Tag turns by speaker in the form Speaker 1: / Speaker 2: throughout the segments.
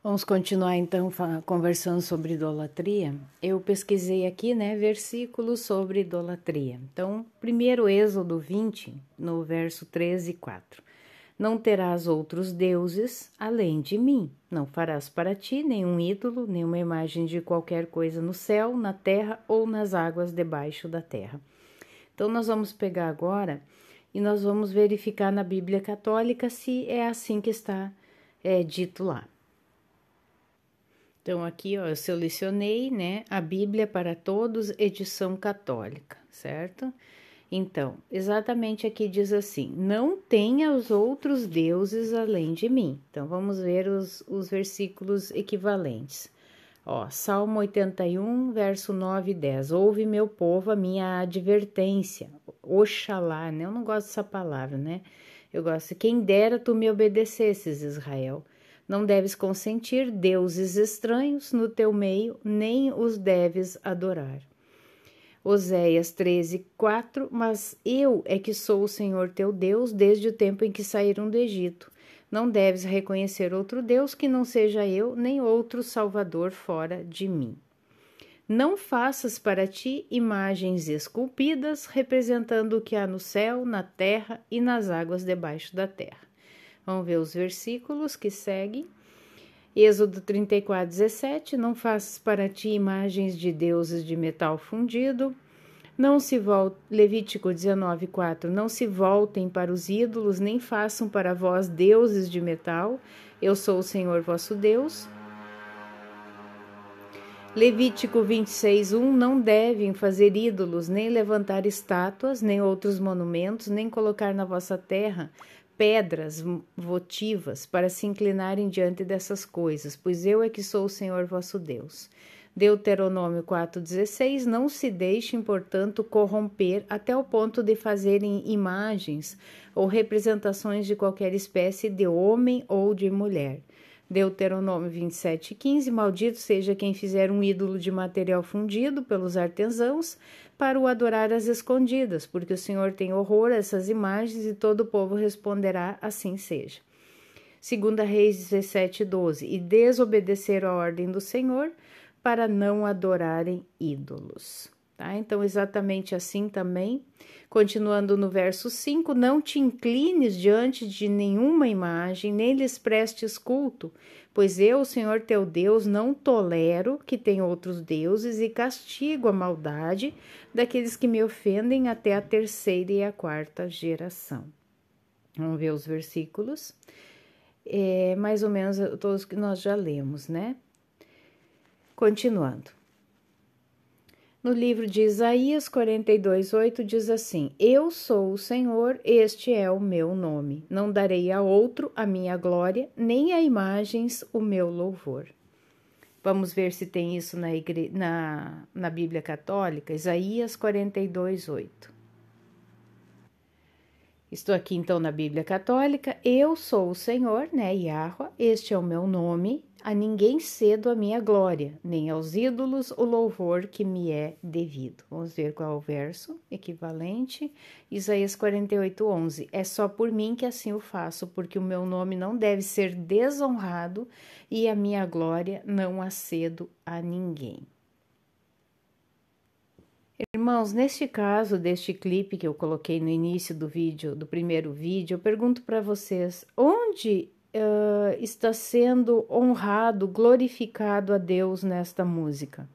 Speaker 1: Vamos continuar então conversando sobre idolatria. Eu pesquisei aqui, né, versículos sobre idolatria. Então, primeiro Êxodo 20, no verso 13 e 4. Não terás outros deuses além de mim. Não farás para ti nenhum ídolo, nenhuma imagem de qualquer coisa no céu, na terra ou nas águas debaixo da terra. Então, nós vamos pegar agora e nós vamos verificar na Bíblia Católica se é assim que está dito lá. Então, aqui, ó, eu selecionei, né, a Bíblia para Todos, edição católica, certo? Então, exatamente aqui diz assim: não tenha os outros deuses além de mim. Então, vamos ver os versículos equivalentes. Ó, Salmo 81, verso 9 e 10. Ouve, meu povo, a minha advertência. Oxalá, né? Eu não gosto dessa palavra, né? Eu gosto, quem dera tu me obedecesses, Israel. Não deves consentir deuses estranhos no teu meio, nem os deves adorar. Oséias 13, 4. Mas eu é que sou o Senhor teu Deus, desde o tempo em que saíram do Egito. Não deves reconhecer outro Deus que não seja eu, nem outro Salvador fora de mim. Não faças para ti imagens esculpidas, representando o que há no céu, na terra e nas águas debaixo da terra. Vamos ver os versículos que seguem. Êxodo 34, 17. Não faças para ti imagens de deuses de metal fundido. Não se volte, Levítico 19, 4. Não se voltem para os ídolos, nem façam para vós deuses de metal. Eu sou o Senhor vosso Deus. Levítico 26, 1. Não devem fazer ídolos, nem levantar estátuas, nem outros monumentos, nem colocar na vossa terra pedras votivas para se inclinarem diante dessas coisas, pois eu é que sou o Senhor vosso Deus. Deuteronômio 4,16. Não se deixem, portanto, corromper até o ponto de fazerem imagens ou representações de qualquer espécie de homem ou de mulher. Deuteronômio 27,15. Maldito seja quem fizer um ídolo de material fundido pelos artesãos para o adorar às escondidas, porque o Senhor tem horror a essas imagens e todo o povo responderá: assim seja. 2 Reis 17,12. E desobedeceram a ordem do Senhor para não adorarem ídolos. Tá? Então, exatamente assim também. Continuando no verso 5, não te inclines diante de nenhuma imagem, nem lhes prestes culto, pois eu, o Senhor teu Deus, não tolero que tenha outros deuses e castigo a maldade daqueles que me ofendem até a terceira e a quarta geração. Vamos ver os versículos. Mais ou menos todos que nós já lemos, né? Continuando. No livro de Isaías 42:8 diz assim: Eu sou o Senhor, este é o meu nome. Não darei a outro a minha glória, nem a imagens o meu louvor. Vamos ver se tem isso na Bíblia Católica, Isaías 42:8. Estou aqui então na Bíblia Católica. Eu sou o Senhor, né, Yahweh, este é o meu nome. A ninguém cedo a minha glória, nem aos ídolos o louvor que me é devido. Vamos ver qual é o verso equivalente. Isaías 48:11. É só por mim que assim o faço, porque o meu nome não deve ser desonrado e a minha glória não a cedo a ninguém. Irmãos, neste caso deste clipe que eu coloquei no início do vídeo, do primeiro vídeo, eu pergunto para vocês, onde está sendo honrado, glorificado a Deus nesta música?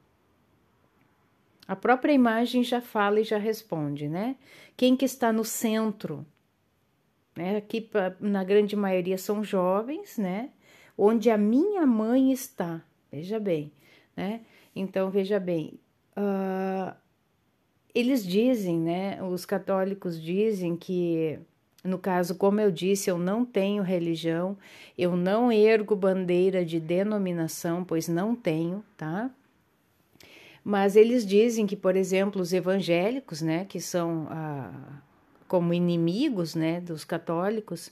Speaker 1: A própria imagem já fala e já responde, né? Quem que está no centro? Né? Aqui, na grande maioria, são jovens, né? Onde a minha mãe está, veja bem, né? Então, veja bem, eles dizem, né? Os católicos dizem que, no caso, como eu disse, eu não tenho religião, eu não ergo bandeira de denominação, pois não tenho, tá? Mas eles dizem que, por exemplo, os evangélicos, né, que são como inimigos, né, dos católicos,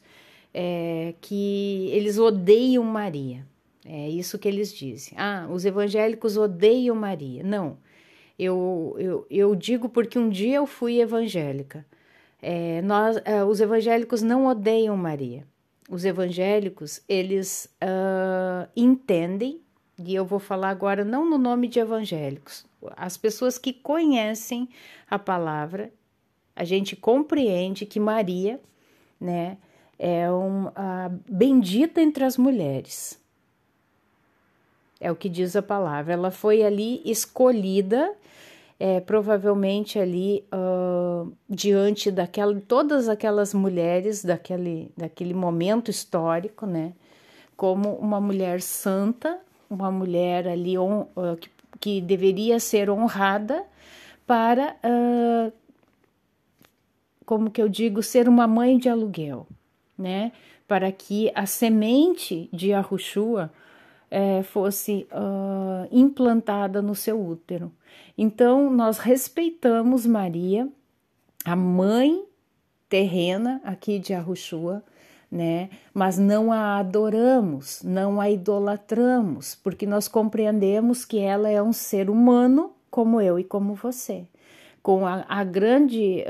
Speaker 1: que eles odeiam Maria. É isso que eles dizem. Ah, os evangélicos odeiam Maria. Não, eu digo porque um dia eu fui evangélica. Os evangélicos não odeiam Maria. os evangélicos, eles entendem, e eu vou falar agora não no nome de evangélicos, as pessoas que conhecem a palavra, a gente compreende que Maria, né, é a bendita entre as mulheres. É o que diz a palavra. Ela foi ali escolhida, provavelmente ali diante todas aquelas mulheres daquele momento histórico, né? Como uma mulher santa, uma mulher ali que deveria ser honrada para, como que eu digo, ser uma mãe de aluguel, né? Para que a semente de Yahushua fosse implantada no seu útero. Então, nós respeitamos Maria, a mãe terrena aqui de Yahushua, né? Mas não a adoramos, não a idolatramos, porque nós compreendemos que ela é um ser humano como eu e como você. Com a grande,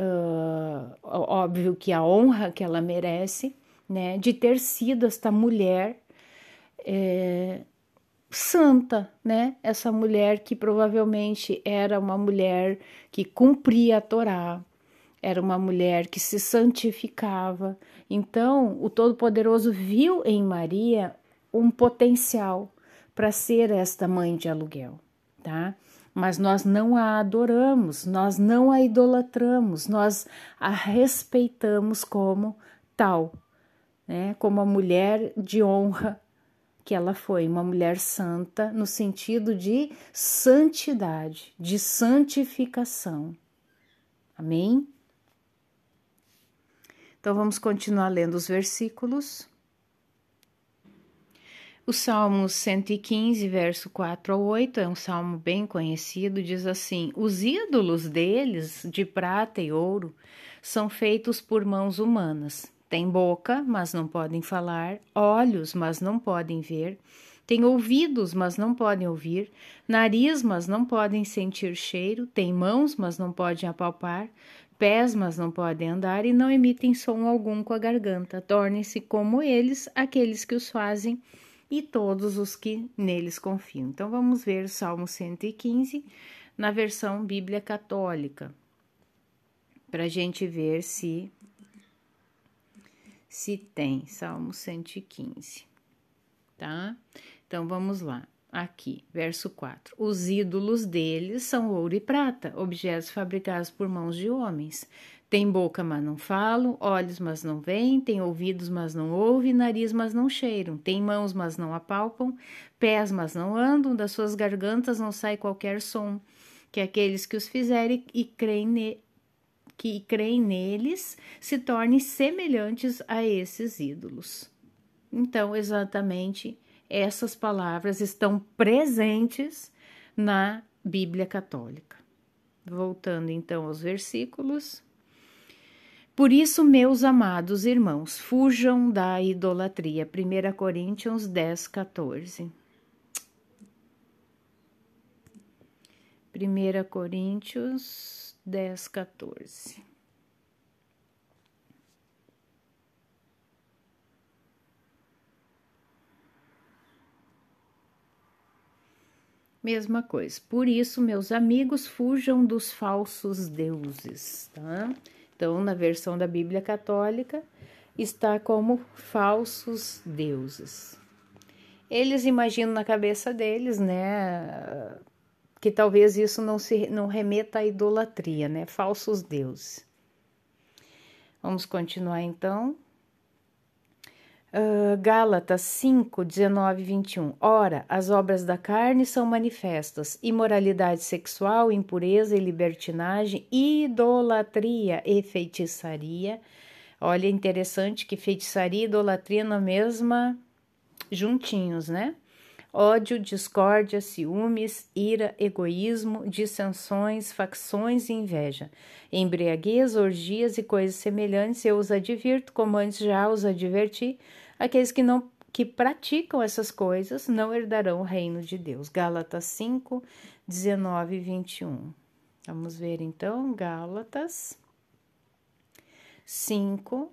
Speaker 1: óbvio que a honra que ela merece, né? De ter sido esta mulher santa, né? Essa mulher que provavelmente era uma mulher que cumpria a Torá, era uma mulher que se santificava. Então, o Todo-Poderoso viu em Maria um potencial para ser esta mãe de aluguel, tá? Mas nós não a adoramos, nós não a idolatramos, nós a respeitamos como tal, né? Como a mulher de honra que ela foi, uma mulher santa no sentido de santidade, de santificação. Amém? Então vamos continuar lendo os versículos. O Salmo 115, verso 4 a 8, é um salmo bem conhecido, diz assim: os ídolos deles, de prata e ouro, são feitos por mãos humanas. Têm boca, mas não podem falar, olhos, mas não podem ver, têm ouvidos, mas não podem ouvir, nariz, mas não podem sentir cheiro, têm mãos, mas não podem apalpar, pés, mas não podem andar e não emitem som algum com a garganta. Tornem-se como eles, aqueles que os fazem e todos os que neles confiam. Então vamos ver o Salmo 115 na versão Bíblia Católica, para a gente ver se tem Salmo 115, tá? Então vamos lá. Aqui, verso 4. Os ídolos deles são ouro e prata, objetos fabricados por mãos de homens. Tem boca, mas não falam, olhos, mas não veem, tem ouvidos, mas não ouvem, nariz, mas não cheiram, tem mãos, mas não apalpam, pés, mas não andam, das suas gargantas não sai qualquer som, que aqueles que os fizerem e creem neles se tornem semelhantes a esses ídolos. Então, exatamente, essas palavras estão presentes na Bíblia Católica. Voltando então aos versículos. Por isso, meus amados irmãos, fujam da idolatria. 1 Coríntios 10, 14. 1 Coríntios 10, 14. Mesma coisa. Por isso, meus amigos, fujam dos falsos deuses, tá? Então, na versão da Bíblia Católica, está como falsos deuses. Eles imaginam na cabeça deles, né, que talvez isso não remeta à idolatria, né, falsos deuses. Vamos continuar então. Gálatas 5, 19 e 21. Ora, as obras da carne são manifestas: imoralidade sexual, impureza e libertinagem, idolatria e feitiçaria. Olha, interessante que feitiçaria e idolatria na mesma, juntinhos, né? Ódio, discórdia, ciúmes, ira, egoísmo, dissensões, facções e inveja, embriaguez, orgias e coisas semelhantes, eu os advirto, como antes já os adverti, aqueles que praticam essas coisas não herdarão o reino de Deus. Gálatas 5, 19 e 21. Vamos ver então, Gálatas 5,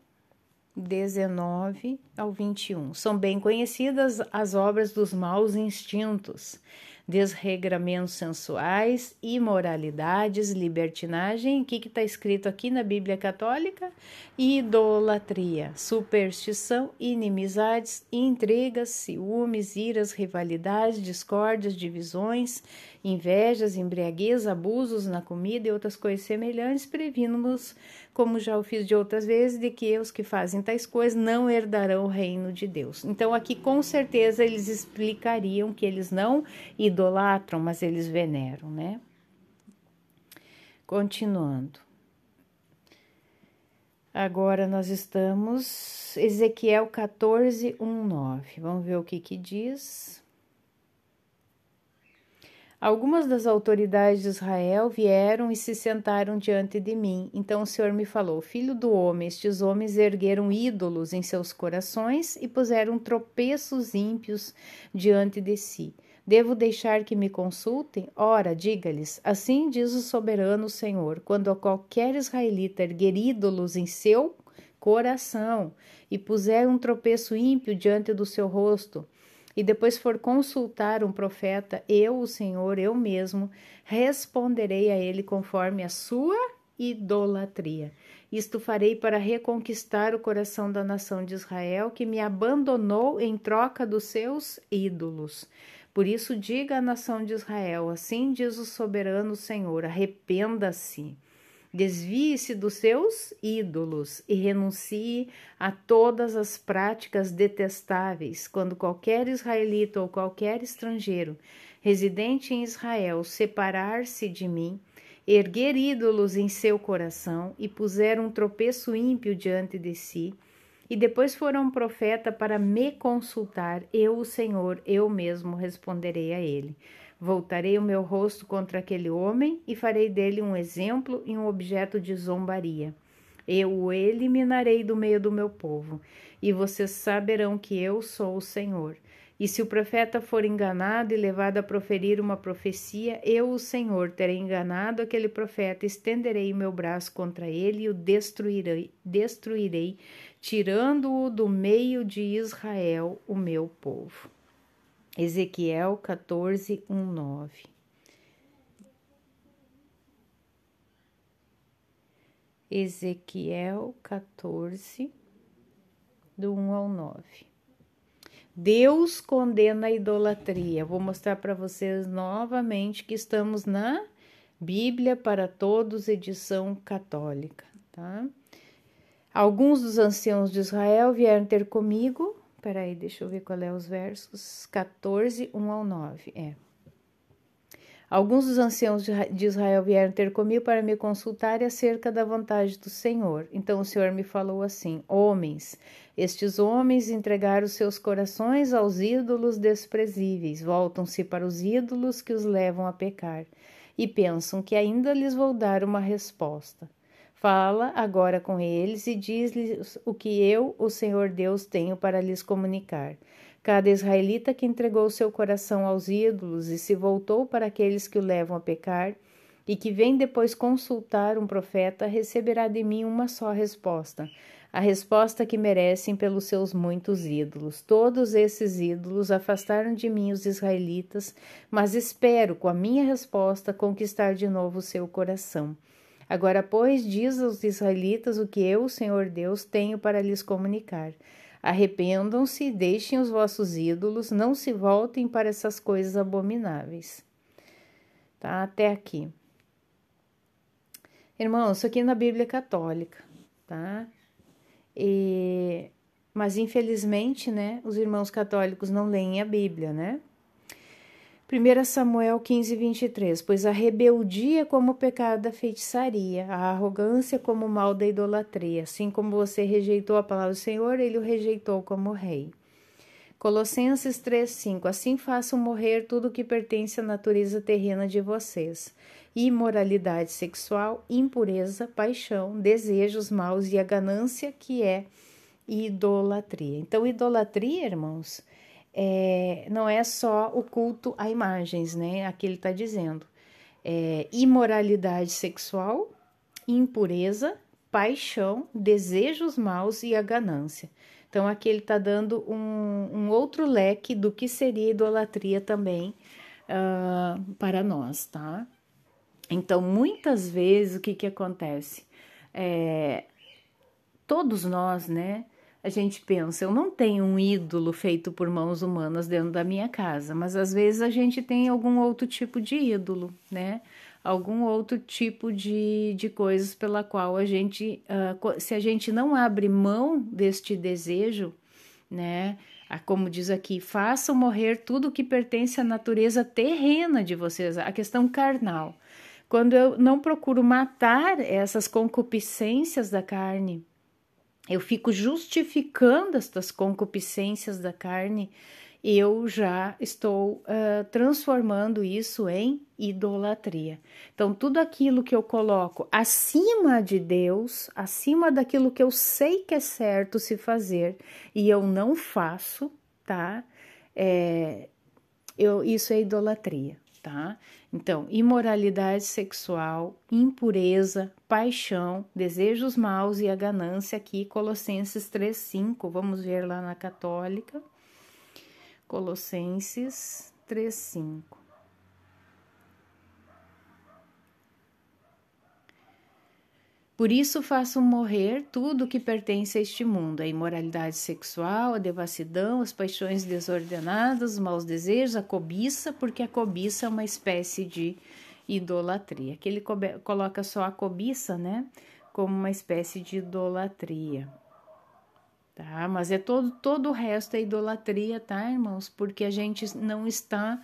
Speaker 1: 19 ao 21. São bem conhecidas as obras dos maus instintos, desregramentos sensuais, imoralidades, libertinagem. O que está escrito aqui na Bíblia Católica? Idolatria, superstição, inimizades, intrigas, ciúmes, iras, rivalidades, discórdias, divisões, invejas, embriaguez, abusos na comida e outras coisas semelhantes. Previmos, como já o fiz de outras vezes, de que os que fazem tais coisas não herdarão o reino de Deus. Então aqui com certeza eles explicariam que eles não idolatram, mas eles veneram, né? Continuando. Agora nós estamos Ezequiel 14, 1, 9. Vamos ver o que diz. Algumas das autoridades de Israel vieram e se sentaram diante de mim. Então o Senhor me falou: Filho do homem, estes homens ergueram ídolos em seus corações e puseram tropeços ímpios diante de si. Devo deixar que me consultem? Ora, diga-lhes: assim diz o soberano Senhor, quando qualquer israelita erguer ídolos em seu coração e puser um tropeço ímpio diante do seu rosto, e depois for consultar um profeta, eu, o Senhor, eu mesmo, responderei a ele conforme a sua idolatria. Isto farei para reconquistar o coração da nação de Israel, que me abandonou em troca dos seus ídolos. Por isso diga à nação de Israel: assim diz o soberano Senhor, arrependa-se. Desvie-se dos seus ídolos e renuncie a todas as práticas detestáveis. Quando qualquer israelita ou qualquer estrangeiro residente em Israel separar-se de mim, erguer ídolos em seu coração e puser um tropeço ímpio diante de si, e depois for um profeta para me consultar, eu, o Senhor, eu mesmo responderei a ele. Voltarei o meu rosto contra aquele homem e farei dele um exemplo e um objeto de zombaria. Eu o eliminarei do meio do meu povo, e vocês saberão que eu sou o Senhor. E se o profeta for enganado e levado a proferir uma profecia, eu, o Senhor, terei enganado aquele profeta, estenderei o meu braço contra ele e o destruirei, tirando-o do meio de Israel, o meu povo. Ezequiel 14, 1, 9. Ezequiel 14, do 1 ao 9. Deus condena a idolatria. Vou mostrar para vocês novamente que estamos na Bíblia para Todos, edição católica, tá? Alguns dos anciãos de Israel vieram ter comigo. Peraí, deixa eu ver qual é os versos. 14, 1 ao 9. Alguns dos anciãos de Israel vieram ter comigo para me consultar acerca da vontade do Senhor. Então o Senhor me falou assim: homens, estes homens entregaram seus corações aos ídolos desprezíveis, voltam-se para os ídolos que os levam a pecar, e pensam que ainda lhes vou dar uma resposta. Fala agora com eles e diz-lhes o que eu, o Senhor Deus, tenho para lhes comunicar. Cada israelita que entregou seu coração aos ídolos e se voltou para aqueles que o levam a pecar, e que vem depois consultar um profeta, receberá de mim uma só resposta, a resposta que merecem pelos seus muitos ídolos. Todos esses ídolos afastaram de mim os israelitas, mas espero, com a minha resposta, conquistar de novo o seu coração. Agora, pois, diz aos israelitas o que eu, o Senhor Deus, tenho para lhes comunicar. Arrependam-se, deixem os vossos ídolos, não se voltem para essas coisas abomináveis. Tá? Até aqui. Irmãos, isso aqui é na Bíblia Católica, tá? Mas, infelizmente, né, os irmãos católicos não leem a Bíblia, né? 1 Samuel 15, 23. Pois a rebeldia é como o pecado da feitiçaria, a arrogância como o mal da idolatria. Assim como você rejeitou a palavra do Senhor, ele o rejeitou como rei. Colossenses 3, 5. Assim façam morrer tudo o que pertence à natureza terrena de vocês: imoralidade sexual, impureza, paixão, desejos maus e a ganância, que é idolatria. Então, idolatria, irmãos, não é só o culto a imagens, né? Aqui ele está dizendo. Imoralidade sexual, impureza, paixão, desejos maus e a ganância. Então, aqui ele está dando um outro leque do que seria idolatria também para nós, tá? Então, muitas vezes, o que acontece? Todos nós, né? A gente pensa, eu não tenho um ídolo feito por mãos humanas dentro da minha casa, mas às vezes a gente tem algum outro tipo de ídolo, né? Algum outro tipo de coisas pela qual a gente, se a gente não abre mão deste desejo, né? Como diz aqui, façam morrer tudo que pertence à natureza terrena de vocês, a questão carnal. Quando eu não procuro matar essas concupiscências da carne, eu fico justificando estas concupiscências da carne, eu já estou transformando isso em idolatria. Então, tudo aquilo que eu coloco acima de Deus, acima daquilo que eu sei que é certo se fazer e eu não faço, tá? Isso é idolatria, tá? Então, imoralidade sexual, impureza, paixão, desejos maus e a ganância aqui, Colossenses 3:5, vamos ver lá na católica, Colossenses 3:5. Por isso façam morrer tudo que pertence a este mundo, a imoralidade sexual, a devassidão, as paixões desordenadas, os maus desejos, a cobiça, porque a cobiça é uma espécie de idolatria. Aqui ele coloca só a cobiça, né, como uma espécie de idolatria. Tá? Mas todo o resto é idolatria, tá, irmãos? Porque a gente não está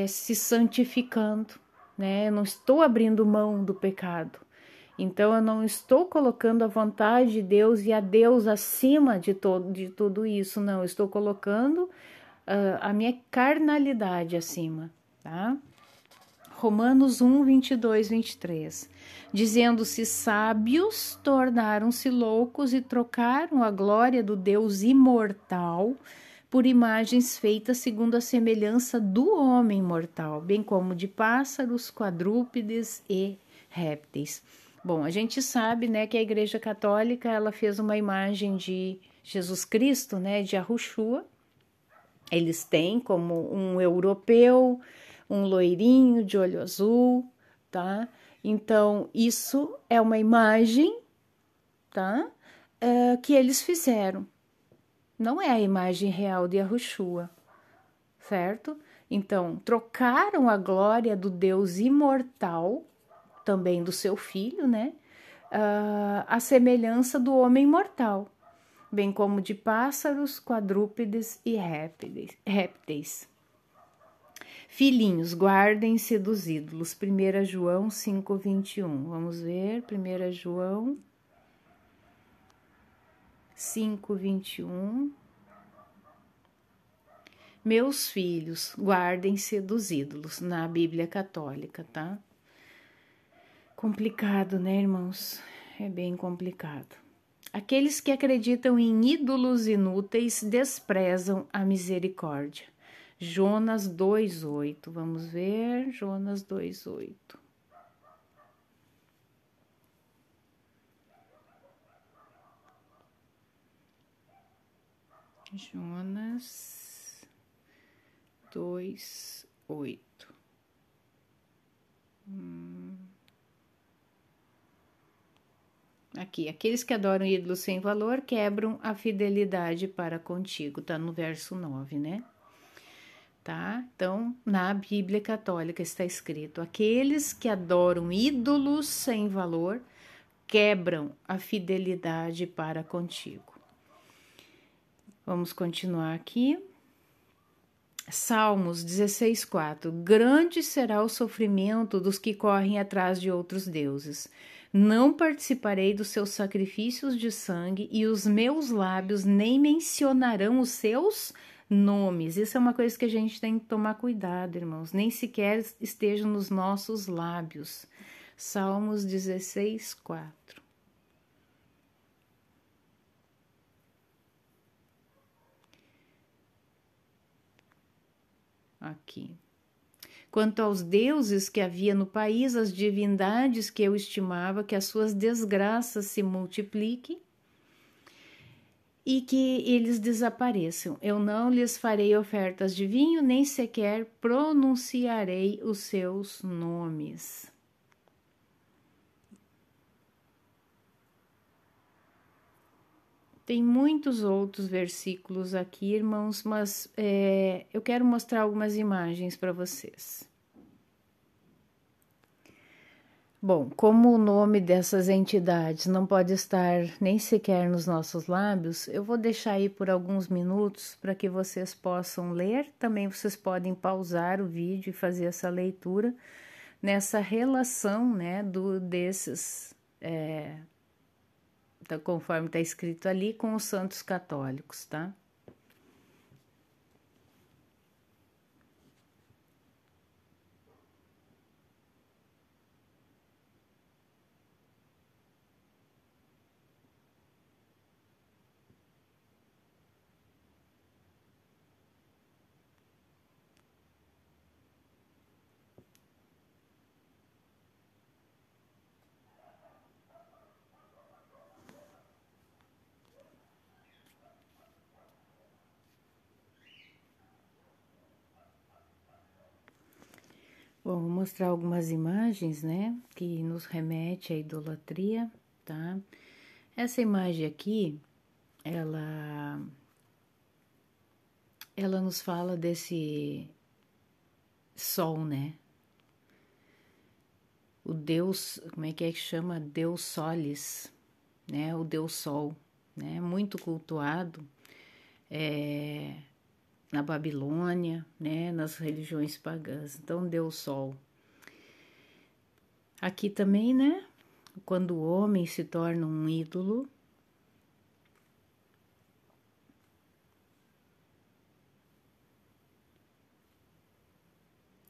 Speaker 1: se santificando, né? Eu não estou abrindo mão do pecado. Então, eu não estou colocando a vontade de Deus e a Deus acima de tudo isso, não. Eu estou colocando a minha carnalidade acima, tá? Romanos 1, 22, 23. Dizendo-se sábios, tornaram-se loucos e trocaram a glória do Deus imortal por imagens feitas segundo a semelhança do homem mortal, bem como de pássaros, quadrúpedes e répteis. Bom, a gente sabe, né, que a Igreja Católica, ela fez uma imagem de Jesus Cristo, né, de Yahushua. Eles têm como um europeu, um loirinho de olho azul, tá? Então, isso é uma imagem, tá? Que eles fizeram. Não é a imagem real de Yahushua, certo? Então, trocaram a glória do Deus imortal, também do seu filho, né? A semelhança do homem mortal, bem como de pássaros, quadrúpedes e répteis. Filhinhos, guardem-se dos ídolos. 1 João 5:21. Vamos ver, 1 João 5:21. Meus filhos, guardem-se dos ídolos, na Bíblia Católica, tá? Complicado, né, irmãos? É bem complicado. Aqueles que acreditam em ídolos inúteis desprezam a misericórdia. Jonas 2:8. Vamos ver, Jonas 2:8. Jonas 2:8. Aqui, aqueles que adoram ídolos sem valor quebram a fidelidade para contigo, tá no verso 9, né? Tá? Então, na Bíblia Católica está escrito: aqueles que adoram ídolos sem valor quebram a fidelidade para contigo. Vamos continuar aqui. Salmos 16:4. Grande será o sofrimento dos que correm atrás de outros deuses. Não participarei dos seus sacrifícios de sangue e os meus lábios nem mencionarão os seus nomes. Isso é uma coisa que a gente tem que tomar cuidado, irmãos. Nem sequer estejam nos nossos lábios. Salmos 16:4. Aqui. Quanto aos deuses que havia no país, as divindades que eu estimava, que as suas desgraças se multipliquem e que eles desapareçam. Eu não lhes farei ofertas de vinho, nem sequer pronunciarei os seus nomes. Tem muitos outros versículos aqui, irmãos, mas eu quero mostrar algumas imagens para vocês. Bom, como o nome dessas entidades não pode estar nem sequer nos nossos lábios, eu vou deixar aí por alguns minutos para que vocês possam ler. Também vocês podem pausar o vídeo e fazer essa leitura nessa relação, né, desses, conforme está escrito ali, com os santos católicos, tá? Bom, vou mostrar algumas imagens, né, que nos remete à idolatria, tá? Essa imagem aqui, ela nos fala desse sol, né? O Deus, como é que chama? Deus Solis, né? O Deus Sol, né? Muito cultuado na Babilônia, né? Nas religiões pagãs. Então, Deus Sol. Aqui também, né? Quando o homem se torna um ídolo,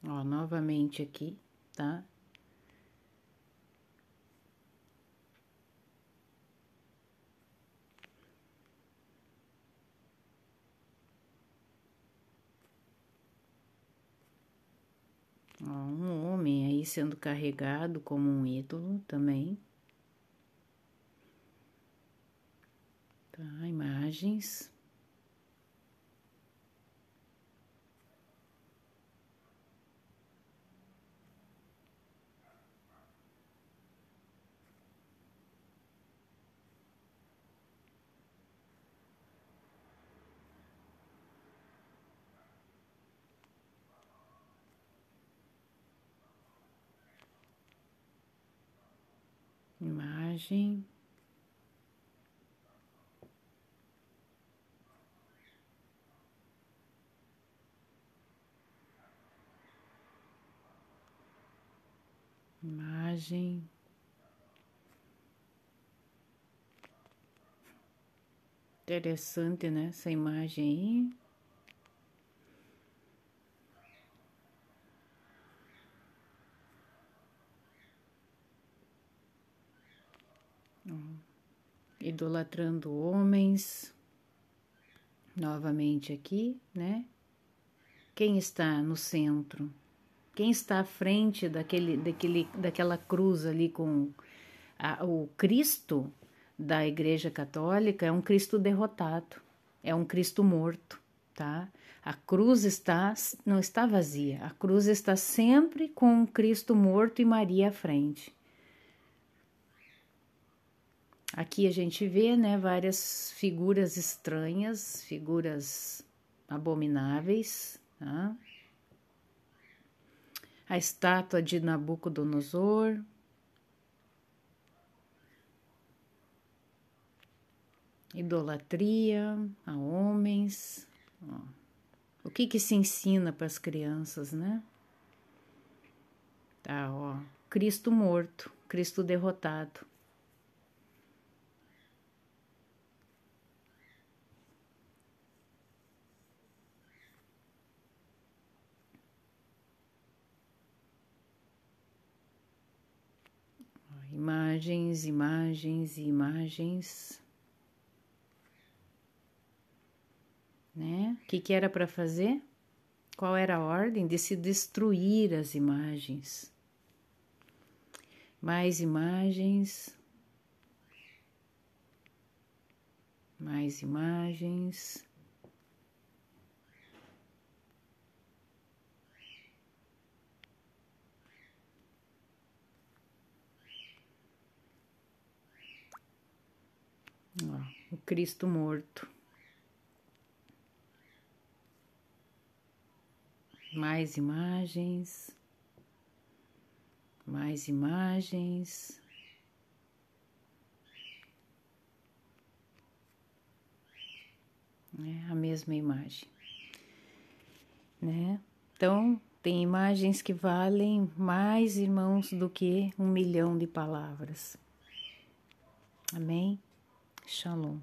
Speaker 1: ó, novamente aqui, tá? Ó, um homem aí sendo carregado como um ídolo também. Tá, imagens. Imagem. Imagem. Interessante, né? Essa imagem aí. Idolatrando homens. Novamente aqui, né? Quem está no centro? Quem está à frente daquela cruz ali com o Cristo da Igreja Católica? É um Cristo derrotado, é um Cristo morto, tá? A cruz não está vazia, a cruz está sempre com o Cristo morto e Maria à frente. Aqui a gente vê, né, várias figuras estranhas, figuras abomináveis, tá? A estátua de Nabucodonosor. Idolatria a homens. Ó. O que se ensina para as crianças, né? Tá, ó. Cristo morto, Cristo derrotado. Imagens, imagens e imagens, né? O que era para fazer? Qual era a ordem? De se destruir as imagens. Mais imagens. Mais imagens. Ó, o Cristo morto. Mais imagens. Mais imagens. É a mesma imagem, né? Então, tem imagens que valem mais, irmãos, do que 1 milhão de palavras. Amém? Shalom.